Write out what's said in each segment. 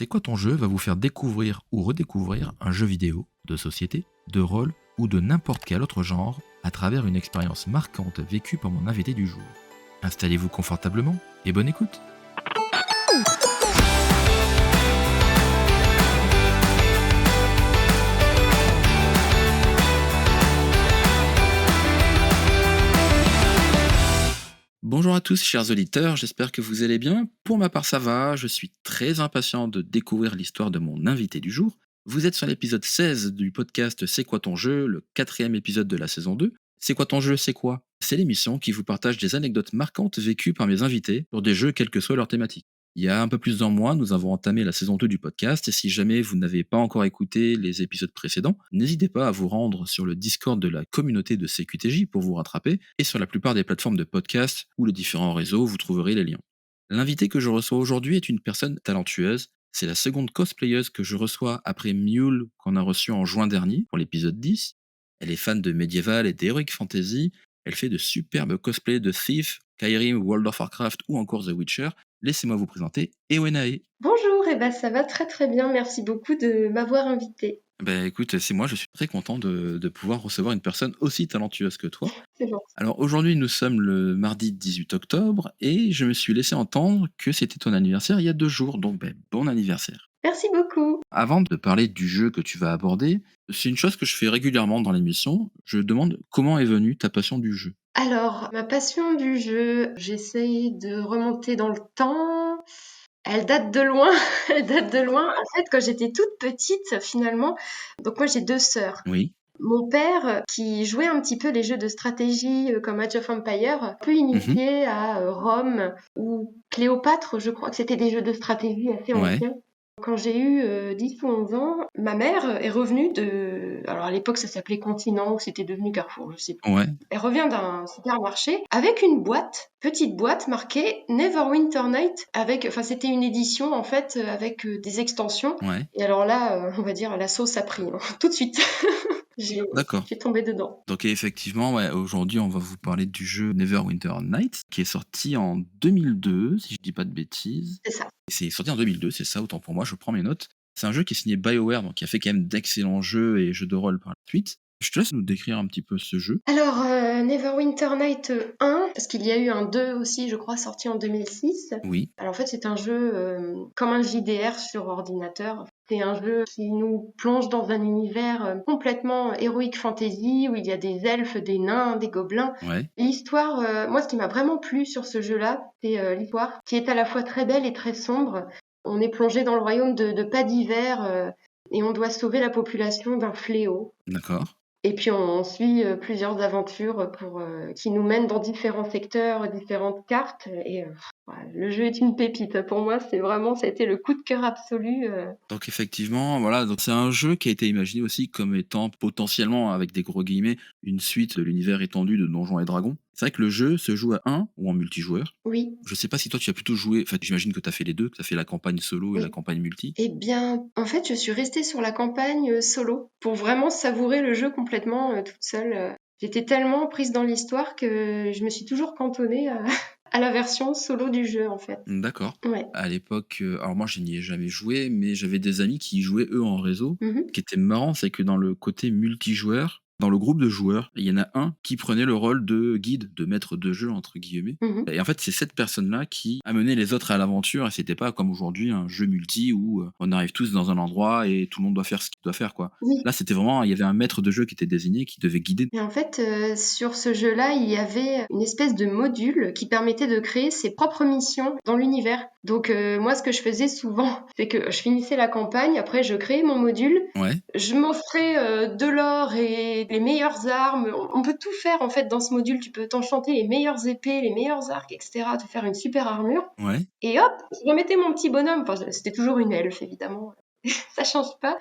C'est quoi ton jeu va vous faire découvrir ou redécouvrir un jeu vidéo, de société, de rôle ou de n'importe quel autre genre à travers une expérience marquante vécue par mon invité du jour. Installez-vous confortablement et bonne écoute. Bonjour à tous chers auditeurs, j'espère que vous allez bien. Pour ma part ça va, je suis très impatient de découvrir l'histoire de mon invité du jour. Vous êtes sur l'épisode 16 du podcast C'est quoi ton jeu, le 4e épisode de la saison 2. C'est quoi ton jeu, c'est quoi? C'est l'émission qui vous partage des anecdotes marquantes vécues par mes invités sur des jeux quelle que soit leur thématique. Il y a un peu plus d'un mois, nous avons entamé la saison 2 du podcast et si jamais vous n'avez pas encore écouté les épisodes précédents, n'hésitez pas à vous rendre sur le Discord de la communauté de CQTJ pour vous rattraper et sur la plupart des plateformes de podcast ou les différents réseaux, vous trouverez les liens. L'invité que je reçois aujourd'hui est une personne talentueuse. C'est la seconde cosplayeuse que je reçois après Mule qu'on a reçu en juin dernier pour l'épisode 10. Elle est fan de médiéval et d'heroic fantasy. Elle fait de superbes cosplays de Thief, Skyrim, World of Warcraft ou encore The Witcher. Laissez-moi vous présenter Ewenae. Bonjour, ça va très très bien, merci beaucoup de m'avoir invité. Ben écoute, c'est moi, je suis très content de pouvoir recevoir une personne aussi talentueuse que toi. C'est gentil. Alors aujourd'hui, nous sommes le mardi 18 octobre et je me suis laissé entendre que c'était ton anniversaire il y a 2 jours, donc bon anniversaire. Merci beaucoup. Avant de parler du jeu que tu vas aborder, c'est une chose que je fais régulièrement dans l'émission, je demande comment est venue ta passion du jeu. Alors, ma passion du jeu, j'essaye de remonter dans le temps. Elle date de loin, elle date de loin. En fait, quand j'étais toute petite, finalement, donc moi j'ai 2 sœurs. Oui. Mon père, qui jouait un petit peu les jeux de stratégie comme Age of Empires, un peu initié à Rome ou Cléopâtre, je crois que c'était des jeux de stratégie assez Ouais. anciens. Quand j'ai eu 10 ou 11 ans, ma mère est revenue de... Alors à l'époque, ça s'appelait Continent, ou c'était devenu Carrefour, je sais plus. Ouais. Elle revient d'un supermarché avec une boîte, petite boîte marquée Neverwinter Night, avec... Enfin, c'était une édition, en fait, avec des extensions. Ouais. Et alors là, on va dire, la sauce a pris, hein, tout de suite. D'accord. J'ai tombé dedans. Donc effectivement, ouais, aujourd'hui, on va vous parler du jeu Neverwinter Nights, qui est sorti en 2002, si je dis pas de bêtises. C'est ça. C'est sorti en 2002, c'est ça, autant pour moi, je prends mes notes. C'est un jeu qui est signé BioWare, donc qui a fait quand même d'excellents jeux et jeux de rôle par la suite. Je te laisse nous décrire un petit peu ce jeu. Alors, Neverwinter Night 1, parce qu'il y a eu un 2 aussi, je crois, sorti en 2006. Oui. Alors en fait, c'est un jeu comme un JDR sur ordinateur. C'est un jeu qui nous plonge dans un univers complètement heroic fantasy, où il y a des elfes, des nains, des gobelins. Ouais. L'histoire, moi, ce qui m'a vraiment plu sur ce jeu-là, c'est l'histoire, qui est à la fois très belle et très sombre. On est plongé dans le royaume de pas d'hiver, et on doit sauver la population d'un fléau. D'accord. Et puis on suit plusieurs aventures qui nous mènent dans différents secteurs, différentes cartes. Et voilà, le jeu est une pépite. Pour moi, ça a été le coup de cœur absolu. Donc effectivement, voilà, donc c'est un jeu qui a été imaginé aussi comme étant potentiellement, avec des gros guillemets, une suite de l'univers étendu de Donjons et Dragons. C'est vrai que le jeu se joue à 1 ou en multijoueur. Oui. Je sais pas si toi tu as plutôt joué, enfin j'imagine que tu as fait les deux, que tu as fait la campagne solo et Oui. la campagne multi. Eh bien, en fait, je suis restée sur la campagne solo pour vraiment savourer le jeu complètement toute seule. J'étais tellement prise dans l'histoire que je me suis toujours cantonnée à la version solo du jeu, en fait. D'accord. Ouais. À l'époque, alors moi je n'y ai jamais joué, mais j'avais des amis qui y jouaient eux en réseau. Mhm. Ce qui était marrant, c'est que dans le côté multijoueur, dans le groupe de joueurs, il y en a un qui prenait le rôle de guide, de maître de jeu entre guillemets. Mhm. Et en fait, c'est cette personne-là qui amenait les autres à l'aventure. Et c'était pas comme aujourd'hui un jeu multi où on arrive tous dans un endroit et tout le monde doit faire ce qu'il doit faire, quoi. Oui. Là, c'était vraiment, il y avait un maître de jeu qui était désigné, qui devait guider. Et en fait, sur ce jeu-là, il y avait une espèce de module qui permettait de créer ses propres missions dans l'univers. Donc moi, ce que je faisais souvent, c'est que je finissais la campagne, après je créais mon module, Ouais. je m'offrais de l'or et les meilleures armes. On peut tout faire en fait dans ce module. Tu peux t'enchanter les meilleures épées, les meilleurs arcs, etc. Te faire une super armure. Ouais. Et hop, je remettais mon petit bonhomme. Enfin, c'était toujours une elfe, évidemment. Ça change pas.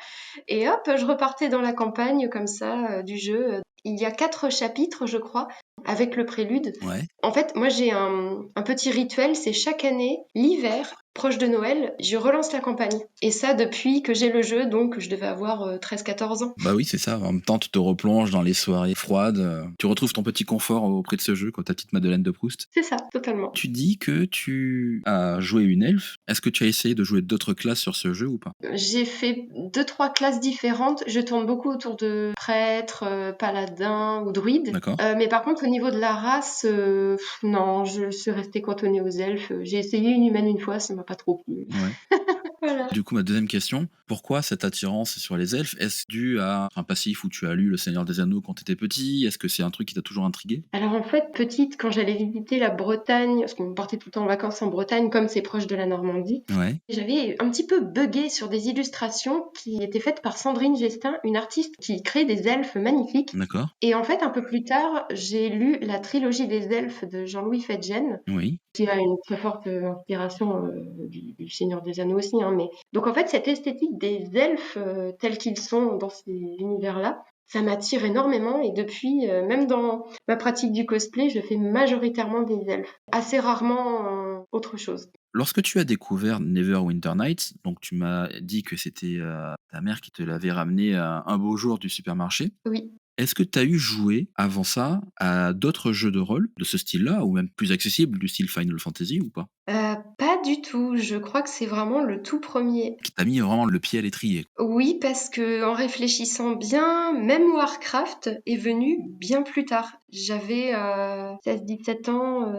Et hop, je repartais dans la campagne comme ça du jeu. Il y a 4 chapitres, je crois, avec le prélude. Ouais. En fait, moi j'ai un petit rituel, c'est chaque année, l'hiver, proche de Noël, je relance la campagne. Et ça depuis que j'ai le jeu, donc je devais avoir 13-14 ans. Bah oui, c'est ça. En même temps, tu te replonges dans les soirées froides. Tu retrouves ton petit confort auprès de ce jeu, quand ta petite Madeleine de Proust. C'est ça, totalement. Tu dis que tu as joué une elfe. Est-ce que tu as essayé de jouer d'autres classes sur ce jeu ou pas? J'ai fait 2-3 classes différentes. Je tourne beaucoup autour de prêtres, paladins ou druides. D'accord. Mais par contre, au niveau de la race, non, je suis restée cantonnée aux elfes. J'ai essayé une humaine une fois, ça m'a pas trop plu. Ouais. Voilà. Du coup, ma deuxième question, pourquoi cette attirance sur les elfes? Est-ce dû à un passif où tu as lu Le Seigneur des Anneaux quand tu étais petit? Est-ce que c'est un truc qui t'a toujours intrigué? Alors en fait, petite, quand j'allais visiter la Bretagne, parce qu'on partait tout le temps en vacances en Bretagne, comme c'est proche de la Normandie, Ouais, j'avais un petit peu bugué sur des illustrations qui étaient faites par Sandrine Gestin, une artiste qui crée des elfes magnifiques. d'accord. Et en fait, un peu plus tard, j'ai lu la trilogie des elfes de Jean-Louis Fedgen, Oui, qui a une très forte inspiration du Seigneur des Anneaux aussi. Hein, mais... Donc en fait, cette esthétique des elfes tels qu'ils sont dans ces univers-là, ça m'attire énormément et depuis, même dans ma pratique du cosplay, je fais majoritairement des elfes. Assez rarement autre chose. lorsque tu as découvert Neverwinter Nights, donc tu m'as dit que c'était ta mère qui te l'avait ramené un beau jour du supermarché. Oui. Est-ce que tu as eu joué avant ça à d'autres jeux de rôle de ce style-là, ou même plus accessibles, du style Final Fantasy ou pas? Pas du tout, je crois que c'est vraiment le tout premier. Qui t'a mis vraiment le pied à l'étrier? Oui, parce que en réfléchissant bien, même Warcraft est venu bien plus tard. J'avais 16-17 ans,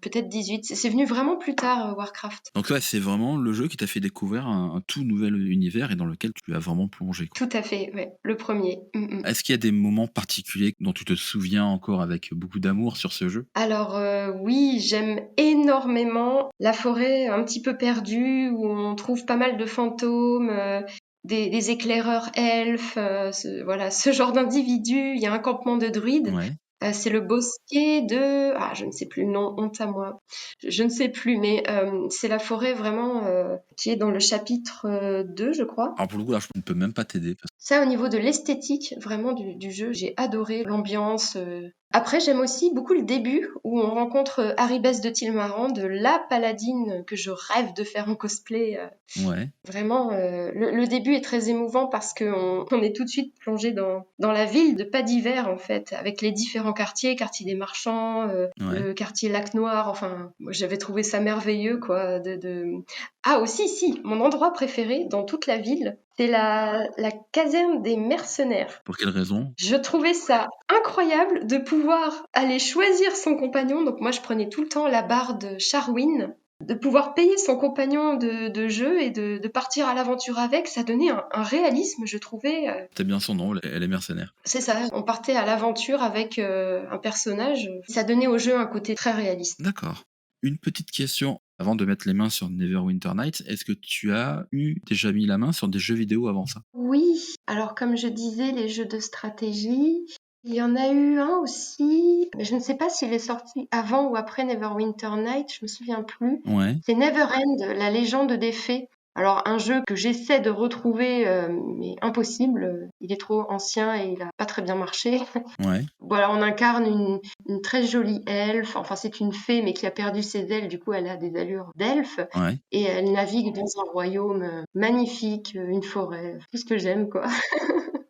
peut-être 18. C'est venu vraiment plus tard, Warcraft. Donc ouais, c'est vraiment le jeu qui t'a fait découvrir un tout nouvel univers et dans lequel tu as vraiment plongé, quoi. Tout à fait, ouais, le premier. Est-ce qu'il y a des moments particuliers dont tu te souviens encore avec beaucoup d'amour sur ce jeu? Alors oui, j'aime énormément la forêt un petit peu perdue où on trouve pas mal de fantômes, des éclaireurs elfes, voilà, ce genre d'individus. Il y a un campement de druides. Ouais, C'est le bosquet de... Ah, je ne sais plus le nom, honte à moi. Je ne sais plus, mais c'est la forêt vraiment qui est dans le chapitre 2, je crois. alors pour le coup, là, je ne peux même pas t'aider Ça, au niveau de l'esthétique vraiment du jeu, j'ai adoré l'ambiance. Après, j'aime aussi beaucoup le début où on rencontre Haribès de Tilmaran, de la paladine que je rêve de faire en cosplay. ouais, Vraiment, le début est très émouvant parce qu'on est tout de suite plongé dans la ville de Pas d'hiver, en fait, avec les différents quartiers, quartier des marchands, ouais. le quartier Lac Noir. Enfin, moi, j'avais trouvé ça merveilleux, quoi. Ah, aussi, si, mon endroit préféré dans toute la ville, c'est la caserne des mercenaires. Pour quelle raison? Je trouvais ça incroyable de pouvoir aller choisir son compagnon. Donc moi, je prenais tout le temps la barde Charwin. De pouvoir payer son compagnon de jeu et de partir à l'aventure avec, ça donnait un réalisme, je trouvais. C'est bien son nom, elle est mercenaire. C'est ça, on partait à l'aventure avec un personnage. Ça donnait au jeu un côté très réaliste. D'accord. Une petite question avant de mettre les mains sur Neverwinter Nights, est-ce que tu as déjà mis la main sur des jeux vidéo avant ça? Oui, alors comme je disais, les jeux de stratégie, il y en a eu un aussi, mais je ne sais pas s'il est sorti avant ou après Neverwinter Night, je me souviens plus. Ouais, C'est Neverend, la légende des fées. Alors un jeu que j'essaie de retrouver, mais impossible. Il est trop ancien et il a pas très bien marché. ouais, Voilà, on incarne une très jolie elfe. Enfin, c'est une fée, mais qui a perdu ses ailes. Du coup, elle a des allures d'elfe. ouais. Et elle navigue dans un royaume magnifique, une forêt. Tout ce que j'aime, quoi.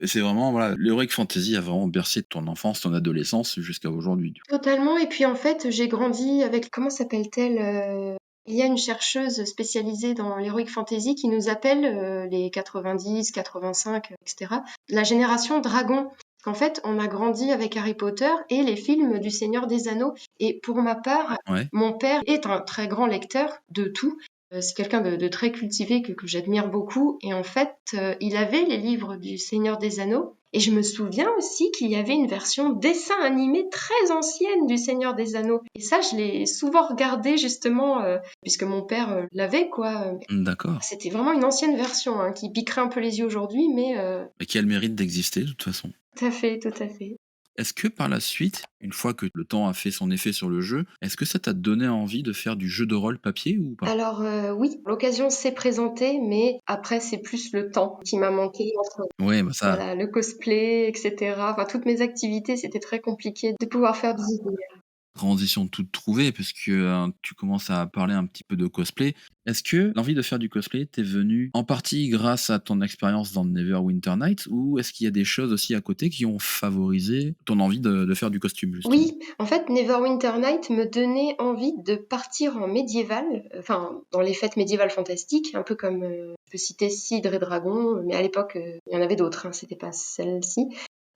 Et c'est vraiment, voilà, l'Heroic Fantasy a vraiment bercé ton enfance, ton adolescence jusqu'à aujourd'hui, du coup. Totalement. Et puis, en fait, j'ai grandi avec, comment s'appelle-t-elle il y a une chercheuse spécialisée dans l'heroic fantasy qui nous appelle les 90, 85, etc. La génération dragon. Qu'en fait, on a grandi avec Harry Potter et les films du Seigneur des Anneaux. Et pour ma part, Ouais, mon père est un très grand lecteur de tout. C'est quelqu'un de très cultivé que j'admire beaucoup. Et en fait, il avait les livres du Seigneur des Anneaux. Et je me souviens aussi qu'il y avait une version dessin animé très ancienne du Seigneur des Anneaux. Et ça, je l'ai souvent regardé justement, puisque mon père l'avait, quoi. d'accord. C'était vraiment une ancienne version hein, qui piquerait un peu les yeux aujourd'hui, mais Et qui a le mérite d'exister, de toute façon. tout à fait, tout à fait. Est-ce que par la suite, une fois que le temps a fait son effet sur le jeu, est-ce que ça t'a donné envie de faire du jeu de rôle papier ou pas? Alors oui, l'occasion s'est présentée, mais après c'est plus le temps qui m'a manqué entre Ouais, bah ça, voilà, le cosplay, etc. Enfin, toutes mes activités, c'était très compliqué de pouvoir faire du jeu. Transition toute trouvée puisque, tu commences à parler un petit peu de cosplay. Est-ce que l'envie de faire du cosplay t'est venue en partie grâce à ton expérience dans Neverwinter Nights ou est-ce qu'il y a des choses aussi à côté qui ont favorisé ton envie de faire du costume justement? Oui, en fait, Neverwinter Night me donnait envie de partir en médiéval, enfin, dans les fêtes médiévales fantastiques, un peu comme, je peux citer Cidre et Dragon, mais à l'époque, il y en avait d'autres, hein, c'était pas celle-ci.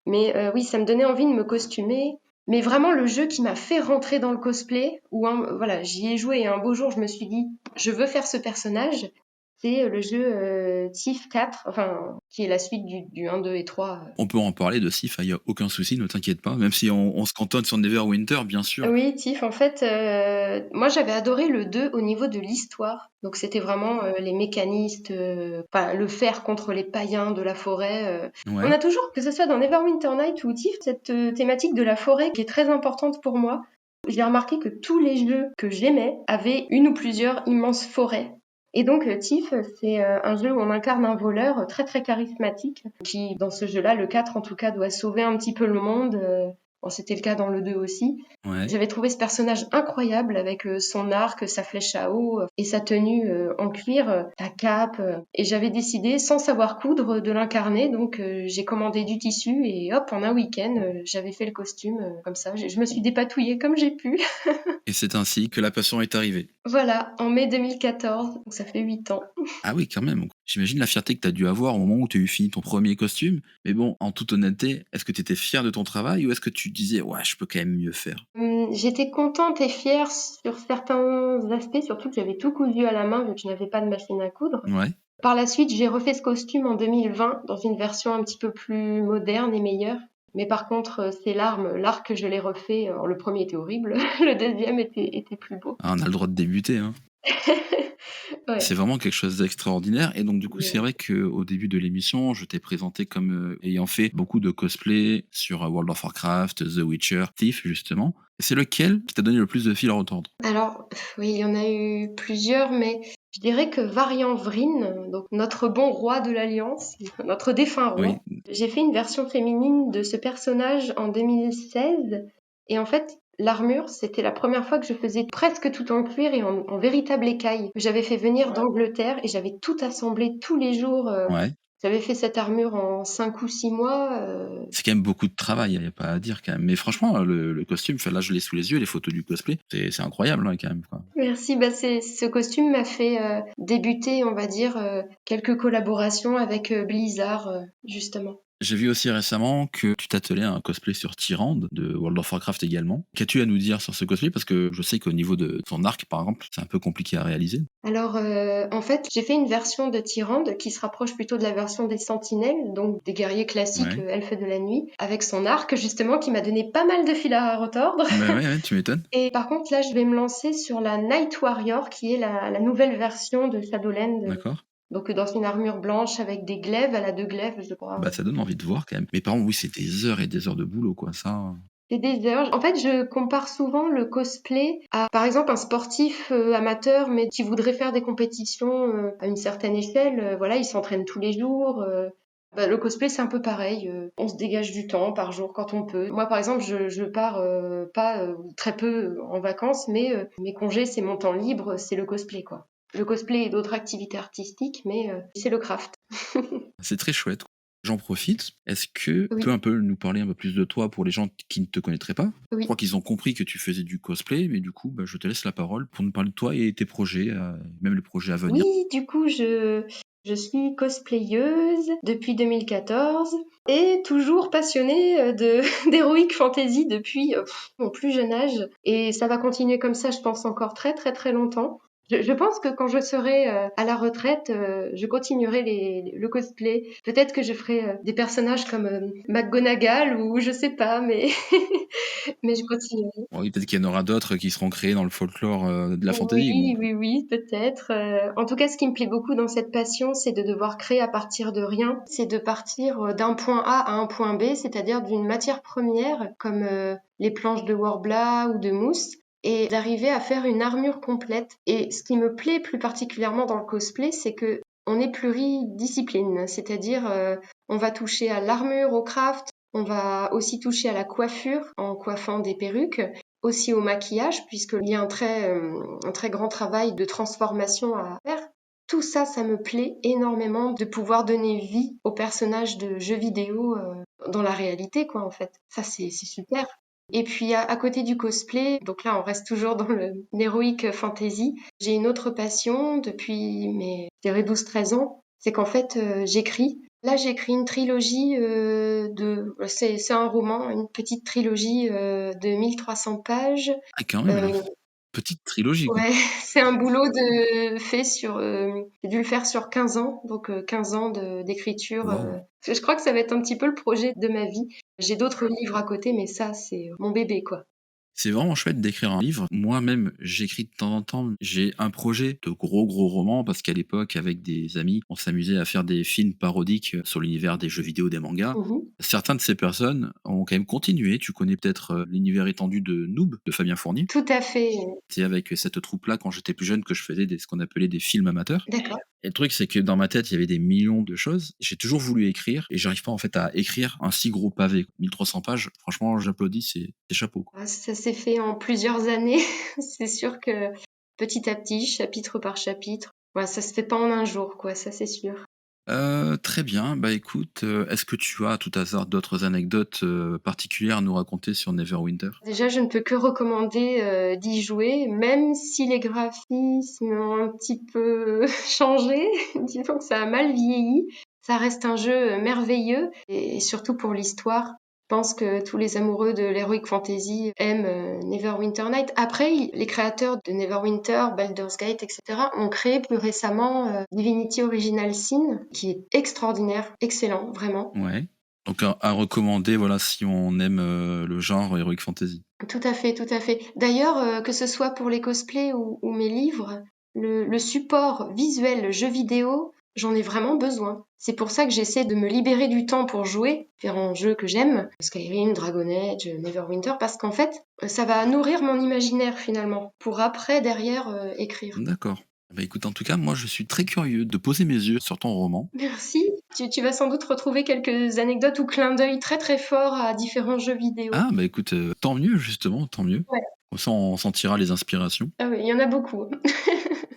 Mais oui, ça me donnait envie de me costumer. Mais vraiment, le jeu qui m'a fait rentrer dans le cosplay, où voilà, j'y ai joué et un beau jour, je me suis dit, je veux faire ce personnage, c'est le jeu Thief 4, enfin, qui est la suite du 1, 2 et 3. On peut en parler de Sif, il y a aucun souci, ne t'inquiète pas, même si on se cantonne sur Neverwinter, bien sûr. Oui, Thief, en fait, moi j'avais adoré le 2 au niveau de l'histoire. Donc c'était vraiment les mécanistes, enfin, le fer contre les païens de la forêt. On Ouais. a toujours, que ce soit dans Neverwinter Night ou Thief, cette thématique de la forêt qui est très importante pour moi. J'ai remarqué que tous les jeux que j'aimais avaient une ou plusieurs immenses forêts. Et donc Thief, c'est un jeu où on incarne un voleur très très charismatique qui, dans ce jeu-là, le 4 en tout cas, doit sauver un petit peu le monde. Bon, c'était le cas dans le 2 aussi. Ouais. J'avais trouvé ce personnage incroyable avec son arc, sa flèche à eau et sa tenue en cuir, la cape. Et j'avais décidé, sans savoir coudre, de l'incarner. Donc j'ai commandé du tissu et hop, en un week-end, j'avais fait le costume comme ça. Je me suis dépatouillée comme j'ai pu. Et c'est ainsi que la passion est arrivée. Voilà, en mai 2014, donc ça fait 8 ans. Ah oui, quand même. J'imagine la fierté que tu as dû avoir au moment où tu as eu fini ton premier costume. Mais bon, en toute honnêteté, est-ce que tu étais fier de ton travail ou est-ce que tu disais, ouais, je peux quand même mieux faire? J'étais contente et fière sur certains aspects, surtout que j'avais tout cousu à la main vu que je n'avais pas de machine à coudre. Ouais. Par la suite, j'ai refait ce costume en 2020 dans une version un petit peu plus moderne et meilleure. Mais par contre, c'est l'arc, je l'ai refait. Alors, le premier était horrible, le deuxième était plus beau. Ah, on a le droit de débuter, hein. Ouais. C'est vraiment quelque chose d'extraordinaire et donc du coup, c'est Ouais. vrai qu'au début de l'émission, je t'ai présenté comme, ayant fait beaucoup de cosplay sur, World of Warcraft, The Witcher, Thief justement. C'est lequel qui t'a donné le plus de fil à retordre? Alors, oui, il y en a eu plusieurs, mais je dirais que Varian Vryn, donc notre bon roi de l'Alliance, notre défunt roi, Oui, j'ai fait une version féminine de ce personnage en 2016. Et en fait, l'armure, c'était la première fois que je faisais presque tout en cuir et en véritable écaille. J'avais fait venir d'Angleterre et j'avais tout assemblé tous les jours. ouais. J'avais fait cette armure en 5 ou 6 mois. C'est quand même beaucoup de travail, il y a pas à dire quand même. Mais franchement, le costume, enfin là, je l'ai sous les yeux, les photos du cosplay, c'est incroyable, hein, quand même, quoi. Merci, bah ce costume m'a fait débuter, on va dire, quelques collaborations avec Blizzard, justement. J'ai vu aussi récemment que tu t'attelais à un cosplay sur Tyrande, de World of Warcraft également. Qu'as-tu à nous dire sur ce cosplay? Parce que je sais qu'au niveau de ton arc, par exemple, c'est un peu compliqué à réaliser. Alors, en fait, j'ai fait une version de Tyrande qui se rapproche plutôt de la version des Sentinelles, donc des guerriers classiques Ouais. elfes de la nuit, avec son arc justement qui m'a donné pas mal de fil à retordre. Bah ouais, ouais, tu m'étonnes. Et par contre, là, je vais me lancer sur la Night Warrior, qui est la nouvelle version de Shadowland. D'accord. Donc, dans une armure blanche avec des glaives, elle a 2 glaives, je crois. Bah ça donne envie de voir quand même. Mais par contre, oui, c'est des heures et des heures de boulot, quoi, ça. C'est des heures. En fait, je compare souvent le cosplay à, par exemple, un sportif amateur, mais qui voudrait faire des compétitions à une certaine échelle. Voilà, il s'entraîne tous les jours. Bah, le cosplay, c'est un peu pareil. On se dégage du temps par jour quand on peut. Moi, par exemple, je pars pas très peu en vacances, mais mes congés, c'est mon temps libre, c'est le cosplay, quoi. Le cosplay et d'autres activités artistiques, mais c'est le craft. C'est très chouette. J'en profite. Est-ce que tu Oui, peux un peu nous parler un peu plus de toi pour les gens qui ne te connaîtraient pas? Je oui. crois qu'ils ont compris que tu faisais du cosplay, mais du coup, bah, je te laisse la parole pour nous parler de toi et tes projets, même les projets à venir. Oui, du coup, je suis cosplayeuse depuis 2014 et toujours passionnée de d'heroic fantasy depuis mon plus jeune âge. Et ça va continuer comme ça, je pense, encore très très très longtemps. Je pense que quand je serai à la retraite, je continuerai le cosplay. Peut-être que je ferai des personnages comme McGonagall ou je sais pas, mais mais je continuerai. Oui, peut-être qu'il y en aura d'autres qui seront créés dans le folklore de la fantasy. Oui, oui, oui, peut-être. En tout cas, ce qui me plaît beaucoup dans cette passion, c'est de devoir créer à partir de rien. C'est de partir d'un point A à un point B, c'est-à-dire d'une matière première, comme les planches de Worbla ou de mousse, et d'arriver à faire une armure complète. Et ce qui me plaît plus particulièrement dans le cosplay, c'est que on est pluridiscipline, c'est-à-dire on va toucher à l'armure, au craft, on va aussi toucher à la coiffure en coiffant des perruques. aussi au maquillage, puisqu'il y a un très grand travail de transformation à faire. Tout ça, ça me plaît énormément de pouvoir donner vie aux personnages de jeux vidéo dans la réalité, quoi, en fait. Ça, c'est super. Et puis, à côté du cosplay, donc là, on reste toujours dans l'heroic fantasy, j'ai une autre passion depuis je dirais 12-13 ans, c'est qu'en fait, j'écris. Là, j'écris une trilogie c'est un roman, une petite trilogie de 1300 pages. Ah, quand même, Euh, petite trilogie, quoi. Ouais, c'est un boulot j'ai dû le faire sur 15 ans, donc 15 ans d'écriture. Waouh! Je crois que ça va être un petit peu le projet de ma vie. J'ai d'autres livres à côté, mais ça, c'est mon bébé, quoi. C'est vraiment chouette d'écrire un livre. Moi-même, j'écris de temps en temps. J'ai un projet de gros romans parce qu'à l'époque, avec des amis, on s'amusait à faire des films parodiques sur l'univers des jeux vidéo, des mangas. Mhm. Certains de ces personnes ont quand même continué. Tu connais peut-être l'univers étendu de Noob, de Fabien Fournier. Tout à fait. C'est avec cette troupe-là, quand j'étais plus jeune, que je faisais ce qu'on appelait des films amateurs. D'accord. Et le truc, c'est que dans ma tête, il y avait des millions de choses. J'ai toujours voulu écrire et j'arrive pas en fait à écrire un si gros pavé. 1300 pages, franchement, j'applaudis, c'est chapeau, quoi. Ah, ça s'est fait en plusieurs années. C'est sûr que petit à petit, chapitre par chapitre, voilà, ça se fait pas en un jour, quoi, ça c'est sûr. Très bien. Bah, écoute, est-ce que tu as à tout hasard d'autres anecdotes, particulières à nous raconter sur Neverwinter? Déjà, je ne peux que recommander d'y jouer, même si les graphismes ont un petit peu changé, disons que ça a mal vieilli. Ça reste un jeu merveilleux, et surtout pour l'histoire. Je pense que tous les amoureux de l'Heroic Fantasy aiment Neverwinter Night. Après, les créateurs de Neverwinter, Baldur's Gate, etc. ont créé plus récemment Divinity Original Sin, qui est extraordinaire, excellent, vraiment. Ouais. Donc à recommander, voilà, si on aime, le genre heroic fantasy. Tout à fait, tout à fait. D'ailleurs, que ce soit pour les cosplays ou mes livres, le support visuel jeu vidéo, j'en ai vraiment besoin. C'est pour ça que j'essaie de me libérer du temps pour jouer différents jeux que j'aime, Skyrim, Dragon Age, Neverwinter, parce qu'en fait, ça va nourrir mon imaginaire finalement, pour après, derrière, écrire. D'accord. Bah, écoute, en tout cas, moi, je suis très curieux de poser mes yeux sur ton roman. Merci. Tu vas sans doute retrouver quelques anecdotes ou clins d'œil très très forts à différents jeux vidéo. Ah, bah, écoute, tant mieux justement, tant mieux. Ouais. Comme ça, on sentira les inspirations. Ah oui, il y en a beaucoup.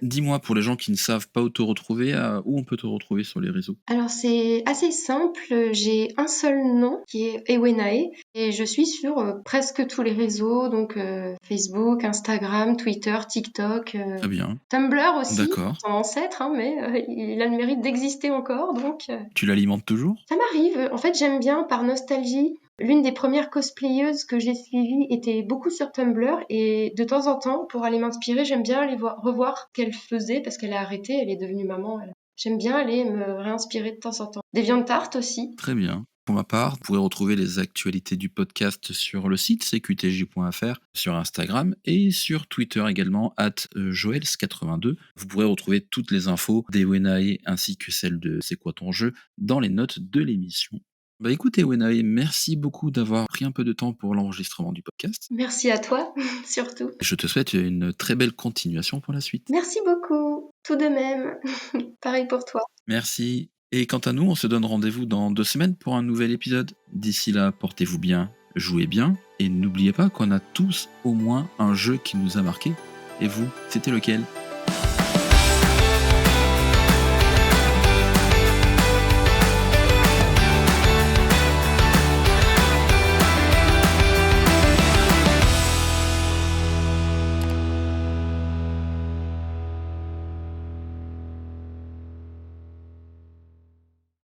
Dis-moi, pour les gens qui ne savent pas où te retrouver, où on peut te retrouver sur les réseaux? Alors c'est assez simple, j'ai un seul nom qui est Ewenae et je suis sur presque tous les réseaux, donc Facebook, Instagram, Twitter, TikTok, Très bien. Tumblr aussi, D'accord. son ancêtre, hein, mais il a le mérite d'exister encore, donc Tu l'alimentes toujours? ça m'arrive. En fait, j'aime bien par nostalgie. L'une des premières cosplayeuses que j'ai suivies était beaucoup sur Tumblr et de temps en temps, pour aller m'inspirer, j'aime bien aller revoir ce qu'elle faisait parce qu'elle a arrêté, elle est devenue maman. J'aime bien aller me réinspirer de temps en temps. DeviantArt aussi. Très bien. Pour ma part, vous pourrez retrouver les actualités du podcast sur le site cqtj.fr, sur Instagram et sur Twitter également, @joels82. Vous pourrez retrouver toutes les infos d'Ewenae ainsi que celles de C'est quoi ton jeu dans les notes de l'émission. Bah écoute Ewenae, merci beaucoup d'avoir pris un peu de temps pour l'enregistrement du podcast. Merci à toi, surtout. Je te souhaite une très belle continuation pour la suite. Merci beaucoup. Tout de même. Pareil pour toi. Merci. Et quant à nous, on se donne rendez-vous dans 2 semaines pour un nouvel épisode. D'ici là, portez-vous bien, jouez bien, et n'oubliez pas qu'on a tous au moins un jeu qui nous a marqué. Et vous, c'était lequel ?